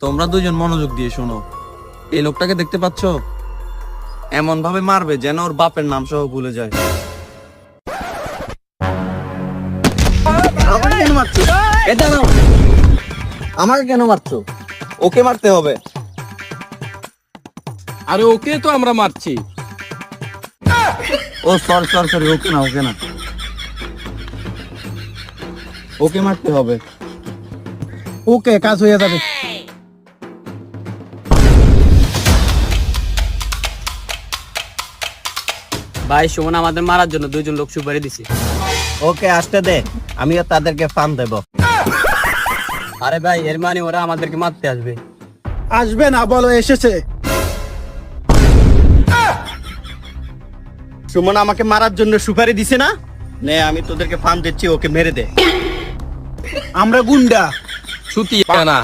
তোমরা দুজন মনোযোগ দিয়ে শোনো। এই লোকটাকে দেখতে পাচ্ছ? এমন ভাবে মারবে যেন ওর বাপের নাম সহ ভুলে যায়। আমাকে কেন মারছো? এটা নাও। আমাকে কেন মারছো? ওকে মারতে হবে। আরে ওকে তো আমরা মারছি। ও সরি ওকে না ওকে মারতে হবে। ওকে, কাজ হয়ে যাবে। ভাই সুমন আমাদের মারার জন্য দুইজন লোক সুপারি দিছে। ওকে, আসতে দে, আমিও তাদেরকে ফান দেব। আরে ভাই এর মানে ওরা আমাদেরকে মারতে আসবে। আসবে না বলো, এসেছে। সুমন আমাকে মারার জন্য সুপারি দিছে না? নে, আমি তোদেরকে ফান দিচ্ছি, ওকে মেরে দে। আমরা গুন্ডা। সুতি না